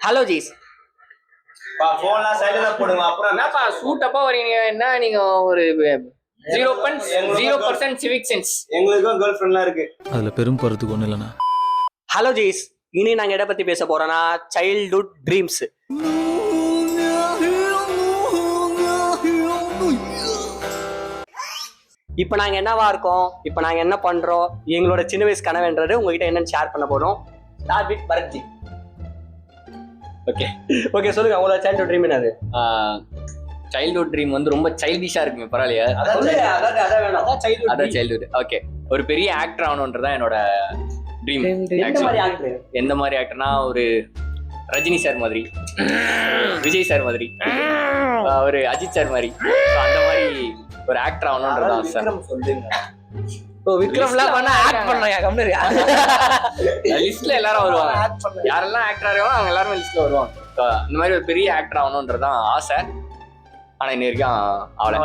Hello ஜீஸ். போன்லாம் சைடுல போடுங்க. அப்புறம் என்னப்பா சூட்டப்பா வரீங்க? என்ன நீங்க ஒரு 0% சிவிக் சென்ஸ். எங்களுக்கும் கேர்ள் ஃப்ரெண்ட்லாம் இருக்கு. அதுல பெரும் போறதுக்கு ஒண்ணு இல்லைண்ணா. ஹலோ ஜீஸ், இனி நாங்க எதை பத்தி பேச போறோம்னா சைல்ட்ஹுட் ட்ரீம்ஸ். இப்போ நாங்க என்னவா இருக்கோம், இப்போ நாங்க என்ன பண்றோம், எங்களோட சின்ன வயசு கனவுன்றது உங்ககிட்ட என்னன்னு ஷேர் பண்ண போறோம். Start with பரத்ஜி. ஓகே சொல்லுங்க, உங்களோட சைல்ட்ஹுட் ட்ரீம் என்னது? சைல்ட்ஹுட் ட்ரீம் வந்து ரொம்ப சைல்டிஷா இருக்குங்க. பரவாயில்லையா? அதான் சைல்ட்ஹுட். ஓகே, ஒரு பெரிய ஆக்டர் ஆகணுன்றதான் என்னோட ட்ரீம். எந்த மாதிரி ஆக்டர்னா, ஒரு ரஜினி சார் மாதிரி, விஜய் சார் மாதிரி, ஒரு அஜித் சார் மாதிரி, அந்த மாதிரி ஒரு ஆக்டர் ஆகணும்ன்றதான் சார். விக்ரம்லாம் பண்ண ஆக்ட் பண்ணாயா? கம்னரியா லிஸ்ட்ல எல்லாரும் வருவாங்க. யாரெல்லாம் ஆக்டர் ஆகிறாங்களோ அவங்க எல்லாரும் லிஸ்ட்ல வருவாங்க. இந்த மாதிரி ஒரு பெரிய ஆக்டர் ஆகணும்ன்றதான் ஆசை. ஆனா இன்ன வரைக்கும் அவ்வளவு.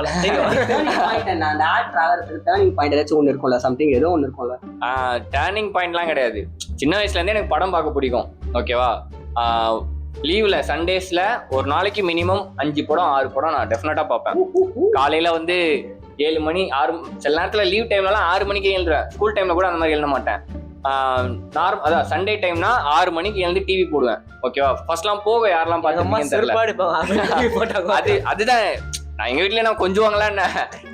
டேர்னிங் பாயிண்ட்லாம் கிடையாது. சின்ன வயசுல இருந்தே எனக்கு படம் பார்க்க பிடிக்கும். ஓகேவா? லீவ்ல சண்டேஸ்ல ஒரு நாளைக்கு மினிமம் 5 படம் 6 படம் நான் டெஃபினட்டா பார்ப்பேன். காலையில வந்து 7 மணி 6, சில நேரத்துல லீவ் டைம்லலாம் 6 மணிக்கு எழுந்துருவேன். ஸ்கூல் டைம்ல கூட அந்த மாதிரி எழுத மாட்டேன். அதான் சண்டே டைம்னா 6 மணிக்கு எழுந்து டிவி போடுவேன். ஓகேவா? ஃபர்ஸ்ட்லாம் போக யாரெல்லாம் பார்த்தீங்கன்னு தெரியல. அதுதான் நான் எங்க வீட்டுல நான் கொஞ்சுவாங்களா என்ன,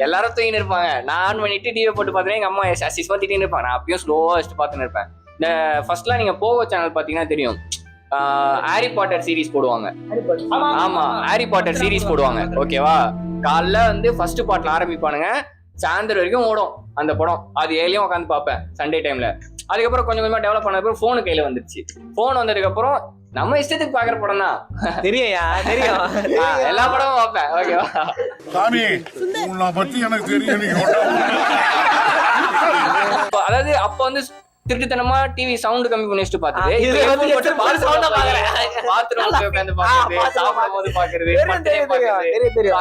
எல்லாரும் தூங்கின்னு இருப்பாங்க. நான் ஆன் பண்ணிட்டு டிவி போட்டு பார்த்தேன். எங்க அம்மா அசிஸ்மா திட்டின்னு இருப்பாங்க. நான் அப்பயும் ஸ்லோவா வச்சுட்டு பார்த்துன்னு இருப்பேன். இந்த ஃபர்ஸ்ட்லாம் நீங்க போகோ சேனல் பாத்தீங்கன்னா தெரியும், ஹாரி பாட்டர் சீரீஸ் போடுவாங்க. ஆமா, ஹாரி பாட்டர் சீரீஸ் போடுவாங்க. ஓகேவா? காலைல வந்து ஃபர்ஸ்ட் பார்ட்ல ஆரம்பிப்பானுங்க, சாயந்தரம் வரைக்கும் ஓடும் அந்த படம். அது ஏழையும் உட்காந்து பார்ப்பேன் சண்டே டைம்ல. அதுக்கப்புறம் கொஞ்சம் கொஞ்சமா டெவலப் பண்ணதுக்கு போனு கையில வந்துருச்சு. போன் வந்ததுக்கு அப்புறம் நம்ம இஷ்டத்துக்கு பாக்குற படம் தான். தெரியும் எல்லா படமும் பார்ப்பேன். ஓகேவா சாமி, உன்னை பத்தி எனக்கு தெரியும். அதாவது அப்ப வந்து திருட்டுத்தனமா டிவி சவுண்ட் கம்மி பண்ணி வச்சுட்டு பாத்துட்டு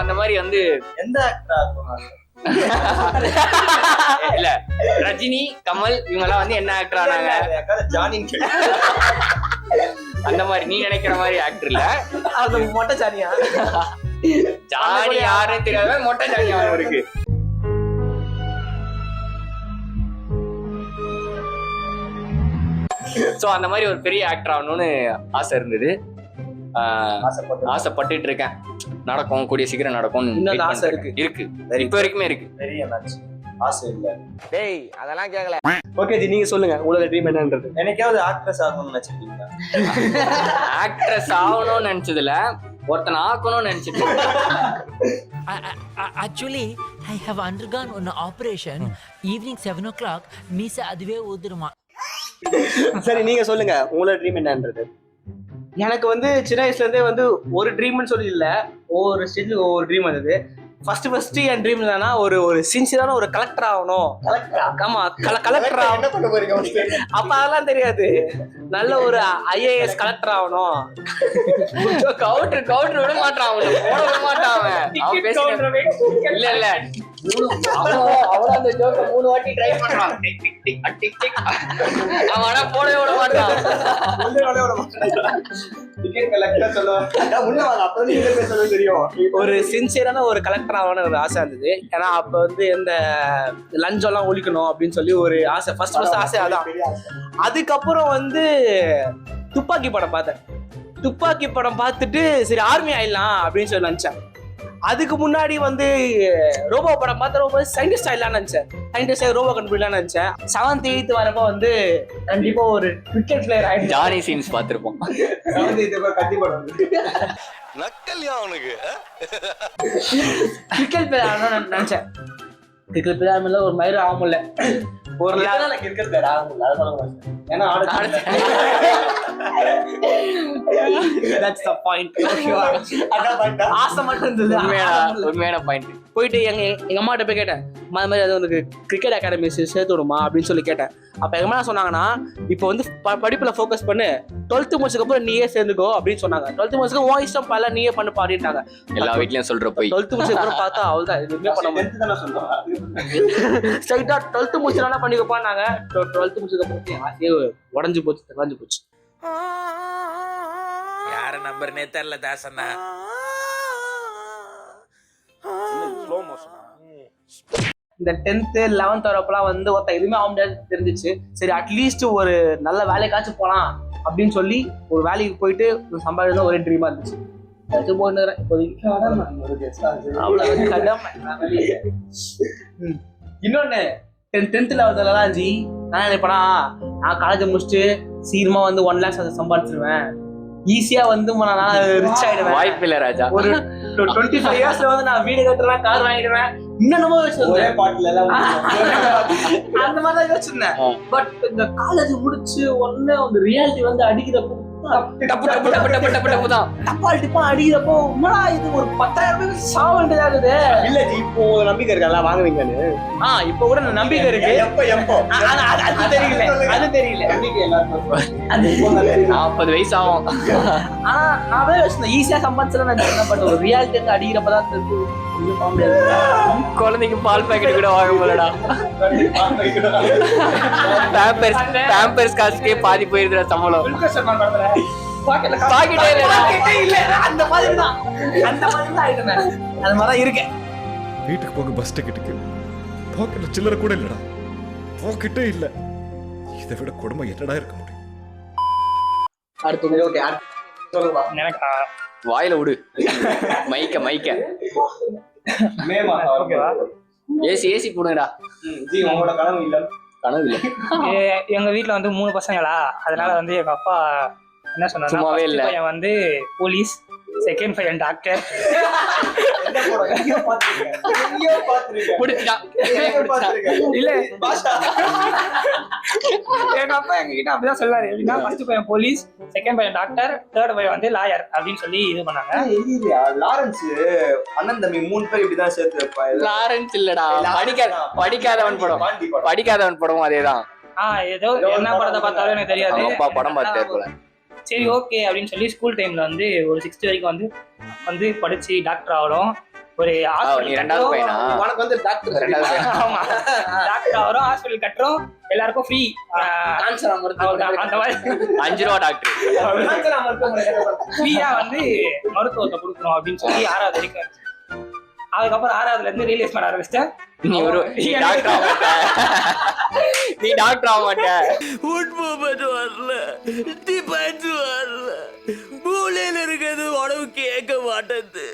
அந்த மாதிரி வந்து எந்த இல்ல, ரஜினி கமல் இவங்க எல்லாம் வந்து என்ன ஆக்டர் ஆனாங்க? ஜானி அந்த மாதிரி நீ நினைக்கிற மாதிரி ஆக்டர் இல்ல. அது மொட்டை ஜானியா? ஜானி யாருன்னு தெரியாத மொட்டை ஜானியா இருக்கு. சோ அந்த மாதிரி ஒரு பெரிய ஆக்டர் ஆகணும்னு ஆசை இருந்தது. ஆசைப்பட்டுட்டு இருக்கேன். நடக்கும், கூடிய சீக்கிரம் நடக்கும். ஆசை இருக்கு இப்ப வரைக்குமே இருக்கு. ஆசை இல்ல. டேய் அதெல்லாம் கேட்கல. ஓகே ஜி, நீங்க சொல்லுங்க உங்களோட ட்ரீம் என்னன்றது. எனக்காவது ஆக்ட்ரஸ் ஆகணும்னு நினைச்சிருக்கீங்களா? ஆக்ட்ரஸ் ஆகணும்னு நினைச்சதுல ஒருத்தன் ஆக்கணும்னு நினைச்சிட்டு. Actually, I have undergone an operation. Evening 7 o'clock, மீச அதுவே ஊதுருமா. சரி நீங்க சொல்லுங்க உங்களோட ட்ரீம் என்னன்றது. எனக்கு வந்து சின்ன வயசுல இருந்தே வந்து ஒரு ட்ரீம்னு சொல்லி இல்ல, ஒவ்வொரு ஸ்டேஜுக்கு ஒவ்வொரு ட்ரீம் வந்தது. ஃபர்ஸ்ட் என் ட்ரீம் என்னன்னா ஒரு சின்சியரான ஒரு கலெக்டர் ஆகணும். ஆமா, கலெக்டர் ஆகணும். அப்ப அதெல்லாம் தெரியாது. நல்ல ஒரு IAS கலெக்டர் ஆகணும். கவுண்டர் விட மாட்டான். இல்ல அவன் அந்த ஜோக்க 3 வாட்டி ட்ரை பண்றான். அவனா போடவே விட மாட்டான். ஒரு சின்சியரான ஒரு கலெக்டர் ஆகணும்னு ஒரு ஆசை இருந்தது. ஏன்னா அப்ப வந்து இந்த லஞ்சம் எல்லாம் ஒழிக்கணும் அப்படின்னு சொல்லி ஒரு ஆசை. ஃபர்ஸ்ட் ஆசை அதான். அதுக்கப்புறம் வந்து துப்பாக்கி படம் பார்த்தேன். துப்பாக்கி படம் பார்த்துட்டு சரி ஆர்மி ஆயிடலாம் அப்படின்னு சொல்லி நினைச்சேன். அதுக்கு முன்னாடி வந்து ரோபோ படம் பார்த்து ரொம்ப சயின்டிஸ்ட் ஆயிடலாம்னு நினைச்சேன். சயின்டிஸ்ட் ரோபோ கண்டுபிடிக்கலாம்னு நினைச்சேன். 7th 8th வரப்போ வந்து கண்டிப்பா ஒரு கிரிக்கெட் பிளேயர் ஆயிடுச்சு. ஜானி சீன்ஸ் பார்த்திருப்போம். 7th 8th கத்தி படம் நக்கல்யா அவனுக்கு. கிரிக்கெட் பிளேயர் ஆகணும்னு நினைச்சேன். கிரிக்கெட் பிளேயர் மேல ஒரு மயிறு ஆக முடியல. ஒரு கிரிக்கெட் பிளேயர் ஆக முடியல. அது சொல்ல மாட்டேன். ஏன்னா ஆசை மட்டும் இருந்தது. உண்மையான பாயிண்ட். போயிட்டு எங்க அம்மாட்ட போய் கேட்டேன், மாதிரி அது உனக்கு கிரிக்கெட் அகாடமி சேர்த்து விடுமா அப்படின்னு சொல்லி கேட்டேன். அப்ப எங்க அம்மா சொன்னாங்கன்னா, இப்போ வந்து படிப்புல ஃபோக்கஸ் பண்ணு, 12th முடிச்சதுக்கு அப்புறம் நீயே சேர்ந்துக்கோ அப்படின்னு சொன்னாங்க. 12th முடிச்சதுக்கு உன் இஷ்டம் பல நீயே பண்ணு பாடிட்டாங்க. எல்லா வீட்லயும் சொல்ற போய் 12th முடிச்சதுக்கு அப்புறம் பார்த்தா அவ்வளவுதான், எதுவுமே பண்ண முடியும். ஸ்ட்ரைட்டா 12th முடிச்சா பண்ணிக்கப்பான்னாங்க. 12th முடிச்சதுக்கு அப்புறம் ஆசையே உடஞ்சு போச்சு, தெரிஞ்சு போச்சு. யார நம்பர்னே தெரியல தாசண்ணா. Slow motion. இந்த 10th 11th வரப்பெல்லாம் வந்து ஒருத்த எதுவுமே ஆக முடியாது தெரிஞ்சிச்சு. சரி அட்லீஸ்ட் ஒரு நல்ல வேலைக்காச்சும் போலாம் அப்படின்னு சொல்லி ஒரு வேலைக்கு போயிட்டு சம்பாதிதான் ஒரே ட்ரீமா இருந்துச்சு. இன்னொன்னு 10th 11th ஜி நான் நினைப்பேனா, நான் காலேஜ் முடிச்சுட்டு சீக்கிரமா வந்து 1 lakhs சம்பாதிச்சிருவேன், ஈஸியா வந்து நான் ரிச் ஆயிடுவேன், வாய்ப்பு இல்ல ராஜா. ஒரு 25 yearsல வந்து நான் வீடு கட்டுறேன், கார் வாங்கிடுவேன், இன்னமும் ஒரே பாட்டுல எல்லாம் அந்த மாதிரிதான் யோசிச்சிருந்தேன். பட் இந்த காலேஜ் முடிச்சு உடனே அந்த ரியாலிட்டி வந்து அடிக்கிறப்போ டப்பு டப்பு டப்பு டப்பு டப்பு டப்பு தான். டப்பால் டிப்பா அடிக்கிறப்போ உங்களா இது ஒரு 10,000 ரூபாய்க்கு சாவ வேண்டியதாகுது. இல்ல ஜி, இப்போ நம்பிக்கை இருக்கா வாங்குவீங்கன்னு? இப்ப கூட நம்பிக்கை இருக்கு. எப்போ அது தெரியல, அது தெரியல. 40 வயசு ஆகும். ஆனா நான் தான் யோசிச்சேன், ஈஸியா சம்பாதிச்சல நான் என்ன பண்றது, ஒரு ரியாலிட்டி வந்து அடிக்கிறப்பதான் தெரிஞ்சு குழந்தைக்கு பால் பாக்கெட் கூட வாங்க போலடா. பேம்பர்ஸ் காசுக்கே பாதி போயிருதுடா சம்பளம். பாக்கெட்டே இல்ல, அந்த மாதிரி தான் ஆயிட்டேன். அது மாதிரிதான் இருக்கேன். வீட்டுக்கு போக பஸ் டிக்கெட்டுக்கு பாக்கெட்ல சில்லறை கூட இல்லடா. பாக்கெட்டே இல்ல. இதை விட கொடுமை என்னடா இருக்க முடியும்? அடுத்து ஓகே, எனக்கு வாயில விடு மைக்க மே மாசம் ஓகேவா? ஏசி போடுங்கடா. ஜி உங்களோட கனவு இல்ல? கனவு இல்ல. எங்க வீட்டுல வந்து 3 பசங்களா, அதனால வந்து எங்க அப்பா என்ன சொன்னாரு, சும்மாவே இல்ல. பையன் வந்து போலீஸ், செகண்ட் பையன் டாக்டர். இல்ல எங்க அப்பா எங்க கிட்ட அப்படிதான் சொல்லாரு. எப்படின்னா ஃபர்ஸ்ட் பையன் போலீஸ், செகண்ட் பையன் டாக்டர், தேர்ட் பையன் வந்து லாயர் அப்படின்னு சொல்லி இது பண்ணாங்க. லாரன்ஸ் அண்ணன் தம்பி 3 பேர் இப்படிதான் சேர்த்து வைப்பாங்க. லாரன்ஸ் இல்லடா, படிக்காதவன் படம் அதேதான். ஏதோ என்ன படத்தை பார்த்தாலும் எனக்கு தெரியாது. அப்பா படம் பார்த்தே போல. சரி ஓகே அப்படின்னு சொல்லி ஸ்கூல் டைம்ல வந்து ஒரு 6th வரைக்கும் வந்து படிச்சு டாக்டர் ஆகணும். ஒரு நீ ரெண்டாவது பையனா? உனக்கு வந்து டாக்டர் ஆமா, டாக்டர் ஆகிறோம், ஹாஸ்பிட்டல் கட்டுறோம், எல்லாருக்கும் ஃப்ரீ அந்த மாதிரி 5 ரூபா டாக்டர் ஃப்ரீயா வந்து மருத்துவத்தை கொடுக்கணும் அப்படின்னு சொல்லி 6வது வரைக்கும். அதுக்கப்புறம் 6வதுல இருந்து ரியலைஸ் பண்ண ஆரம்பிச்சிட்டேன், நீ டாக்டர் ஆக மாட்ட. உட்போட்டு வரல, டிபெண்ட் வரல, மூலையில இருக்கிறது உடம்பு கேட்க மாட்டேது.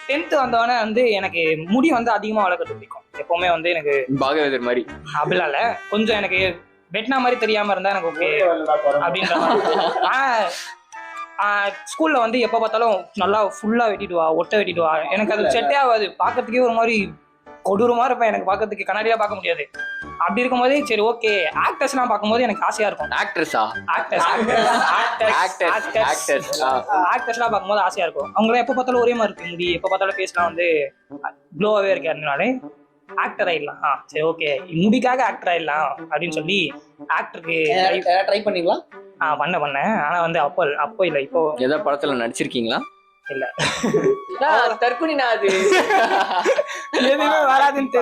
10th வந்தவொடனே வந்து எனக்கு முடி வந்து அதிகமா வளர்க்கறது பிடிக்கும். எப்பவுமே வந்து எனக்கு பாகவதர் மாதிரி அப்படிலாம் இல்ல, கொஞ்சம் எனக்கு வெட்டினா மாதிரி தெரியாம இருந்தா எனக்கு ஓகே அப்படின்ற மாதிரி. ஸ்கூல்ல வந்து எப்ப பார்த்தாலும் நல்லா ஃபுல்லா வெட்டிட்டு வா, ஒட்ட வெட்டிட்டு வா, எனக்கு அது செட்டே ஆகாது. பாக்கிறதுக்கே ஒரு மாதிரி கொடூரமா இருப்பேன், எனக்கு பாக்கிறதுக்கு கண்ணாடியா பார்க்க முடியாது. அப்படி இருக்கும்போது சரி ஓகே, ஆக்டர்ஸ் எல்லாம் பார்க்கும்போது எனக்கு ஆசையா இருக்கும். ஆக்ட்ரஸா? ஆக்டர்ஸ் எல்லாம் பார்க்கும்போது ஆசையா இருக்கும். அவங்கள எப்ப பார்த்தாலும் ஒரே மாதிரி இருக்கு முடி, எப்ப பார்த்தாலும் பேசலாம் வந்து க்ளோவாவே இருக்காருனாலே ஆக்டர் ஆயிடலாம். சரி ஓகே, முடிக்காக ஆக்டர் ஆயிடலாம் அப்படின்னு சொல்லி ஆக்டருக்கு ட்ரை பண்ணீங்களா? பண்ணேன். ஆனா வந்து அப்போ இல்ல, இப்போ ஏதோ படத்துல நடிச்சிருக்கீங்களா? இல்ல, தற்கொலை அது எதுவுமே வராதுன்னு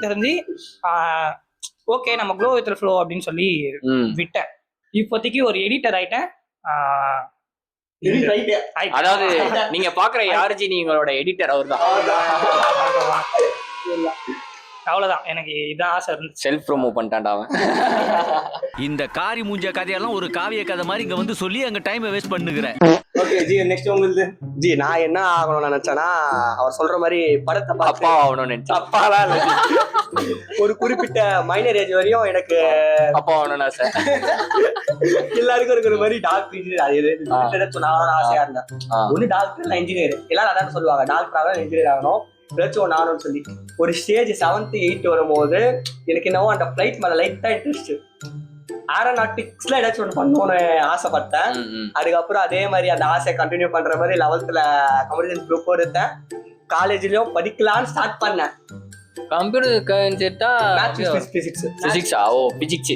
தெரிஞ்சு ஓகே நம்ம க்ளோ வித் ஃப்ளோ அப்படின்னு சொல்லி விட்டேன். இப்போதைக்கு ஒரு எடிட்டர் ஆயிட்டேன். அதாவது நீங்க பாக்குற யாருஜி நீங்களோட எடிட்டர் அவர்தான். அவ்வளவுதான், எனக்கு இதான் ஆசை இருந்துச்சு. செல்ஃப் ப்ரோமோ பண்ணிட்டான்டா அவன். இந்த காரி மூஞ்ச கதையெல்லாம் ஒரு காவிய கதை மாதிரி இங்க வந்து சொல்லி அங்க டைமை வேஸ்ட் பண்ணுகிறேன். ஓகே ஜி, நெக்ஸ்ட் உங்களுக்கு ஜி நான் என்ன ஆகணும்னு நினைச்சேன்னா, அவர் சொல்ற மாதிரி படத்தை அப்பா ஆகணும்னு நினைச்சேன். அப்பாலாம் ஒரு குறிப்பிட்ட மைனர் ஏஜ் வரையும் எனக்கு அப்பா ஆகணும்னு ஆசை. எல்லாருக்கும் இருக்கிற மாதிரி டாக்டர் இன்ஜினியர் நான் ஆசையா இருந்தேன். ஒண்ணு டாக்டர் இல்லை இன்ஜினியர், எல்லாரும் அதான் சொல்லுவாங்க, டாக்டர் ஆகணும் இன்ஜினியர் ஆகணும் ஏதாச்சும் ஒன்று ஆகணும்னு சொல்லி. ஒரு ஸ்டேஜ் 7th 8th வரும்போது எனக்கு என்னவோ அந்த ஃபிளைட் மேல லைட்டா இன்ட்ரெஸ்ட், ஏரோநாட்டிக்ஸ்ல ஏதாச்சும் ஒன்று பண்ணணும்னு ஆசைப்பட்டேன். அதுக்கப்புறம் அதே மாதிரி அந்த ஆசையை கண்டினியூ பண்ற மாதிரி 11th கம்யூனிகேஷன் குரூப் எடுத்தேன். காலேஜ்லயும் படிக்கலான்னு ஸ்டார்ட் பண்ணேன். கம்ப்யூட்டர் சேர்த்தா பிசிக்ஸா? ஓ பிசிக்ஸ்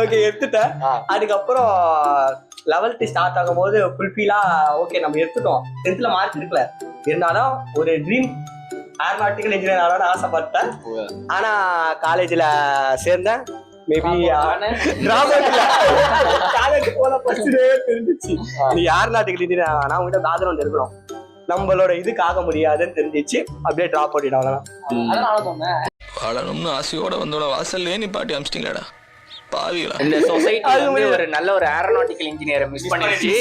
ஓகே எடுத்துட்டேன். அதுக்கப்புறம் 11th ஸ்டார்ட் ஆகும்போது ஃபுல்ஃபீலா ஓகே நம்ம எடுத்துட்டோம். 10th மார்க் இருக்குல்ல, இருந்தாலும் ஒரு ட்ரீம் ஏரோநாட்டிக்கல் இன்ஜினியர் ஆகணும்னு ஆசைப்பட்டேன். ஆனா காலேஜ்ல சேர்ந்தேன், மேபி காலேஜ் போன ஃபர்ஸ்டே தெரிஞ்சிச்சு நீ ஏரோநாட்டிக்கல் இன்ஜினியர் ஆனா உங்ககிட்ட பேக்ரவுண்ட் இருக்கணும், நம்மளோட இதுக்கு ஆக முடியாதுன்னு தெரிஞ்சிச்சு, அப்படியே டிராப் பண்ணிட்டாங்க. அதனால சொன்னேன் வாழணும்னு ஆசையோட வந்தோட வாசல்லே நீ பாட்டி அமிச்சிட்டீங்களாடா பாவிகளா. இந்த சொசைட்டி வந்து ஒரு நல்ல ஒரு ஏரோநாட்டிக்கல் இன்ஜினியரை மிஸ் பண்ணிருச்சு,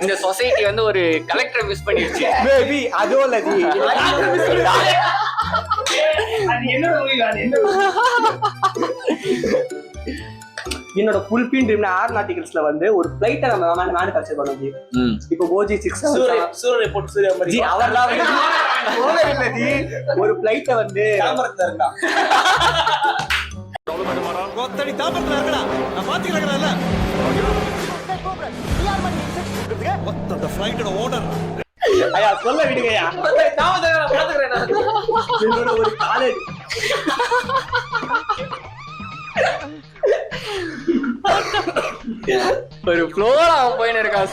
இந்த சொசைட்டி வந்து ஒரு கலெக்டரை மிஸ் பண்ணிருச்சு. மேபி அதுவும் இல்ல ஜி, என்னோட ஃபுல்ஃபில் ட்ரீம் ஏரோநாட்டிக்கல்ஸ்ல வந்து ஒரு ஃபிளைட்டை நம்ம மேனுஃபேக்சர் பண்ணோம் ஜி. இப்போ ஓஜி 6 சூரிய போட்டு சூரிய மாதிரி ஜி அவர்லாம் இல்ல ஜி, ஒரு ஃபிளைட்டை வந்து தாம்பரத்துல இருக்கா கொத்தடி தாம்பரத்துல இருக்கடா, நான் பாத்துக்கிறேன்ல. அந்த ஃளைட்டோட ஓனர் ஐயா சொல்ல விடுங்கய்யா. என்னோட ஒரு காலேஜ் ஒரு ஃப்ளோரா அவன் போயின்னு இருக்கான்.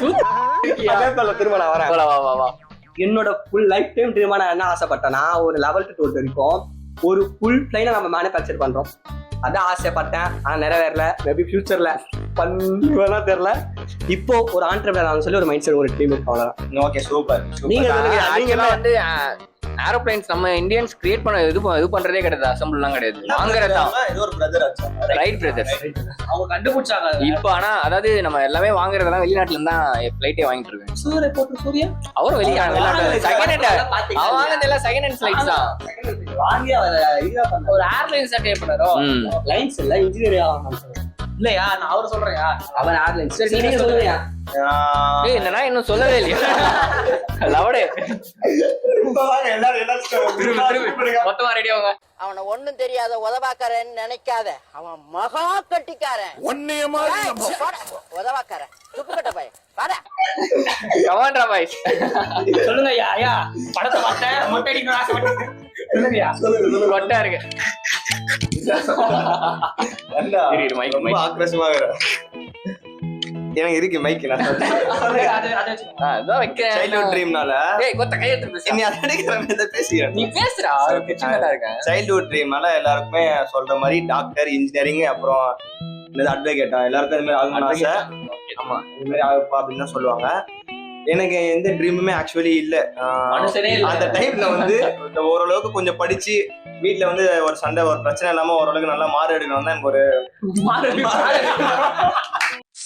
திரும்ப நான் வரேன். வா வா வா. என்னோட ஃபுல் லைஃப் டைம் ட்ரீமா நான் என்ன ஆசைப்பட்டேன்னா, ஒரு 11th to 12th வரைக்கும் ஒரு ஃபுல் பிளைனை நம்ம மேனுஃபேக்சர் பண்றோம், அதான் ஆசைப்பட்டேன். ஆனா நிறைவேறல. மேபி ஃபியூச்சர்ல பண்ணுவேனா தெரியல. இப்போ ஒரு ஆண்டர்பிரனர் சொல்லி ஒரு மைண்ட் செட், ஒரு ட்ரீம் இருக்கு, அவ்வளவுதான். Okay super. நீங்க சொல்லுங்க. ஆக்சுவலா வந்து ஏரோப்ளைன்ஸ் நம்ம இந்தியன்ஸ் கிரியேட் பண்ண இது பண்றதே கிடையாது, அசம்பிள்லாம் கிடையாது, வாங்குறதா. இது ஒரு பிரதர் ஆச்சு, ரைட் பிரதர்ஸ் அவங்க கண்டுபிடிச்சாங்க. இப்போ ஆனா அதாவது நம்ம எல்லாமே வாங்குறதெல்லாம் வெளிநாட்டுல இருந்தா ஃபிளைட்டே வாங்கிட்டு இருக்கேன். சூரிய போட்டு சூரிய அவரும் வெளிநாட்டு செகண்ட் ஹேண்ட் வாங்குறதெல்லாம் செகண்ட் ஹேண்ட் ஃபிளைட்ஸ் தான் வாங்கி அவர் இதா பண்ண ஒரு ஏர்லைன்ஸ் டேப் பண்ணாரோ. லைன்ஸ் இல்ல, இன்ஜினியர் ஆகணும். இல்லையா, நான் அவரை சொல்றேன். அவர் ஏர்லைன்ஸ். சரி நீங்க சொல்லுங்க. ஏய் என்னன்னா இன்னும் சொல்லவே இல்லையா? லவடே மொத்தமா ரெடி ஆகுங்க. அவனை ஒண்ணும் தெரியாத உதவாக்காரன்னு நினைக்காத, அவன் மகா கட்டிக்காரன். உதவாக்காரன் துப்புக்கட்ட பையன். கமாண்டா பாய் சொல்லுங்க ஐயா. ஐயா படத்தை பார்த்தேன், மொட்டை அடிக்கணும் ஆசைப்பட்டேன். சொல்லுங்கய்யா. கொட்டா இருக்கு. ரொம்ப ஆக்ரோஷமா எனக்கு இருக்கு மைக். அதான் வைக்கிறேன். சைல்ட்ஹுட் ட்ரீம்னால கொத்த கையெழுத்து நீ அதை பேசுகிறேன். நீ பேசுறா இருக்கேன். சைல்ட்ஹுட் ட்ரீம்னால எல்லாருக்குமே சொல்ற மாதிரி டாக்டர், இன்ஜினியரிங், அப்புறம் அட்வொகேட்டா எல்லாருக்கும் இந்த மாதிரி ஆகணும்னு ஆசை. ஆமா, இந்த மாதிரி ஆகுப்பா அப்படின்னு தான் சொல்லுவாங்க. எனக்கு எந்த ட்ரீமுமே ஆக்சுவலி இல்ல. அந்த டைம்ல வந்து ஓரளவுக்கு கொஞ்சம் படிச்சு வீட்டுல வந்து ஒரு சண்டை, ஒரு பிரச்சனை இல்லாம ஓரளவுக்கு நல்லா மாறு எடுக்கணும் தான் எனக்கு ஒரு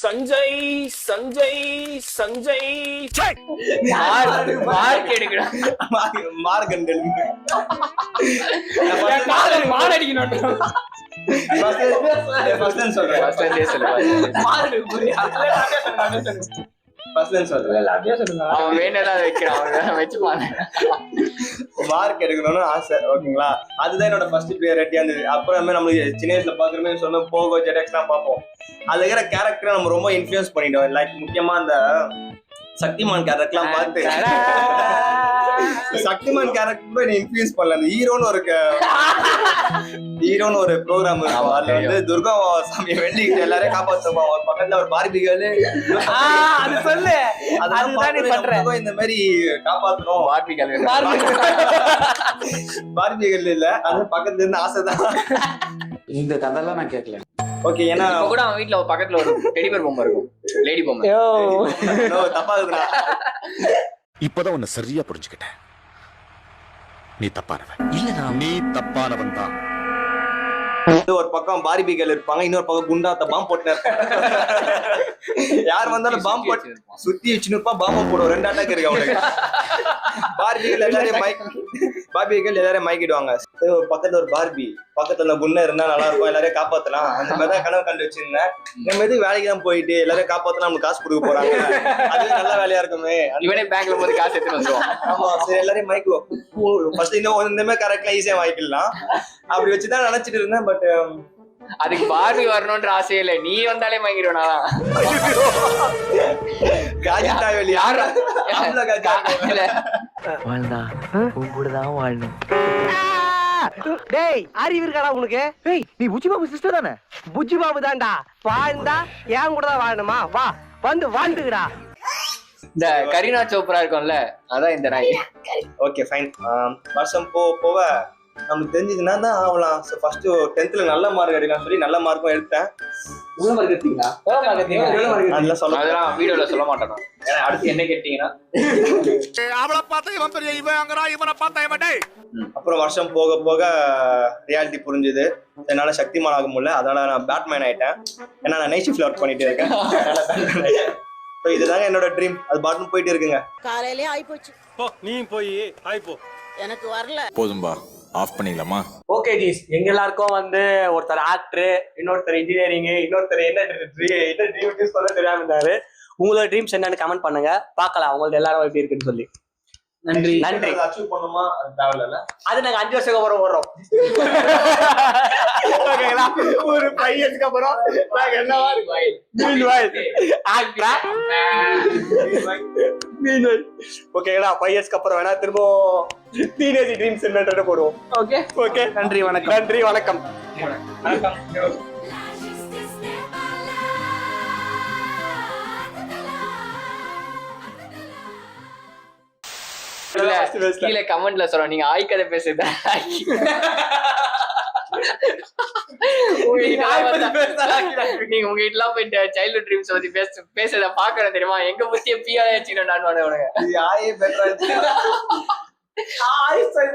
சஞ்சய் சஞ்சய் சஞ்சய் மார்க் எடுக்கணும். மார்க் மார்க் எடுக்கணும்னு ஆசை. ஓகேங்களா, அதுதான் என்னோட ஃபர்ஸ்ட் ப்ரியாரிட்டியா இருந்தது. அப்புறமே நம்மளுக்கு சின்ன வயசுல பாக்குறமே சொன்ன போகோ ஜெடெக்ஸ் எல்லாம் பார்ப்போம். அதுல இருக்கிற கேரக்டரை நம்ம ரொம்ப இன்ஃப்ளூயன்ஸ் பண்ணிட்டோம். லைக் முக்கியமா அந்த சக்திமான் கேரக்டர்லாம் பார்த்து சக்திமான் கேரக்டர் இன்ஃப்ளூயன்ஸ் பண்ணல. அந்த ஹீரோன்னு ஒரு ப்ரோக்ராம் இருக்கும். அதுல வந்து துர்கா சாமியை வேண்டி எல்லாரையும் காப்பாற்றுவோம். ஒரு பக்கத்துல ஒரு பார்பிகள் அது சொல்லு. அதெல்லாம் இந்த மாதிரி காப்பாற்றணும். பார்பிகள் இல்ல, அது பக்கத்துல இருந்து ஆசைதான். இந்த கதையெல்லாம் நான் கேட்கல. ஓகே, ஏன்னா கூட அவன் வீட்டுல பக்கத்துல ஒரு டெடிபேர் பொம்மை இருக்கும், லேடி பொம்மை. தப்பா இருக்குதா? இப்பதான் உன்னை சரியா புரிஞ்சுக்கிட்டேன். நீ தப்பானவன் இல்ல, நீ தப்பானவன் தான். ஒரு பக்கம் பார்பிகள் இருப்பாங்க, இன்னொரு பக்கம் குண்டாத்த பாம்பு போட்டு யார் வந்தாலும் பாம்பு போட்டு சுத்தி வச்சுன்னு இருப்பா. பாம்பு போடுவோம். 2 அட்டாக் இருக்கு அவனுக்கு. பார்பிகள் எல்லாரையும் மயக்கிடுவாங்க. பக்கத்துல ஒரு பார்பி, பக்கத்துல குண்டா இருந்தா நல்லா இருக்கும், எல்லாரையும் காப்பாத்தலாம். அந்த மாதிரிதான் கனவு கண்டு வச்சிருந்தேன். நம்ம எதுக்கு வேலைக்கு தான் போயிட்டு எல்லாரையும் காப்பாத்தலாம், நமக்கு காசு கொடுக்க போறாங்க, அதுவே நல்ல வேலையா இருக்குமே. இவனே பேங்க்ல போய் காசு எடுத்து வந்துருவான். ஆமா, சரி எல்லாரையும் மயக்குவோம். ஃபர்ஸ்ட் இந்த மாதிரி கரெக்டா ஈஸியா வாய்க்கலாம் அப்படி வச்சுதான் நினைச்சிட்டு இருந்தேன். பட் அதுக்கு பார்வை வரணும்ன்ற ஆசையே இல்ல, நீ வந்தாலே வாங்கிடுவேனா? டேய் அறிவு இருக்காடா உனக்கு? டேய் நீ புஜ்ஜி பாபு சிஸ்டர் தானே? புஜ்ஜி பாபு தான்டா. வாழ்ந்தா ஏன் கூட தான் வாழணுமா? வா வந்து வாழ்ந்துடா. இந்த கரீனா சோப்ரா இருக்கும்ல, அதான் இந்த நாய். Okay fine. வருஷம் போக நமக்கு தெரிஞ்சதுன்னா தான் ஆகலாம். ஃபர்ஸ்ட் 10th நல்ல மார்க் எடுக்கலாம் சொல்லி நல்ல மார்க்கும் எடுத்தேன். எவ்வளவு மார்க் எடுத்தீங்களா? அதெல்லாம் சொல்ல அதெல்லாம் வீடியோல சொல்ல மாட்டேன் நான். ஏன்னா அடுத்து என்ன கேட்டீங்கன்னா அப்புறம் வருஷம் போக போக ரியாலிட்டி புரிஞ்சுது. என்னால சக்திமான் ஆக முடியல, அதனால நான் பேட்மேன் ஆயிட்டேன். ஏன்னா நான் நைட் ஷிஃப்ட்ல ஒர்க் பண்ணிட்டு இருக்கேன். ஸோ இதுதாங்க என்னோட ட்ரீம். அது பாட்டுன்னு போயிட்டு இருக்குங்க. காலையிலே ஆயிப்போச்சு. நீ போய் ஆயிப்போ. எனக்கு வரல. போதும்பா, ஆஃப் பண்ணிடலாமா? ஓகே ஜீஸ், எங்க எல்லாருக்கும் வந்து ஒருத்தர் ஆக்டர், இன்னொருத்தர் இன்ஜினியரிங், இன்னொருத்தர் என்ன ட்ரீம் சொல்ல தெரியாம இருந்தாரு. உங்களோட ட்ரீம்ஸ் என்னன்னு கமெண்ட் பண்ணுங்க, பார்க்கலாம் உங்களுக்கு எல்லாரும் எப்படி இருக்குன்னு சொல்லி. நன்றி நன்றி. அச்சீவ் பண்ணுமா அது தேவையில்ல. அது நாங்க 5 வருஷத்துக்கு அப்புறம் வர்றோம். ஓகேங்களா? ஒரு 5 இயர்ஸ்க்கு அப்புறம் நாங்க என்னவா ஓகேங்களா? 5 இயர்ஸ்க்கு அப்புறம் வேணா திரும்ப டீனேஜ் ட்ரீம்ஸ் என்னன்றத போடுவோம். Okay okay. நன்றி வணக்கம். நன்றி வணக்கம். வணக்கம். கீழே கமெண்ட்ல சொல்றோம், நீங்க ஆய் கதை பேசுறது நீங்க உங்க வீட்டுலாம் போயிட்டு சைல்ட்ஹுட் ட்ரீம்ஸ் பத்தி பேசுறத பாக்குறேன் தெரியுமா? எங்க புத்திய பியா வச்சுக்கணும் நான் உனக்கு ஆயே பெட்டரா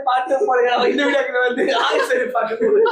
பாட்டு போடுங்க. இந்த வீடியோக்கு வந்து பாட்டு போடுங்க.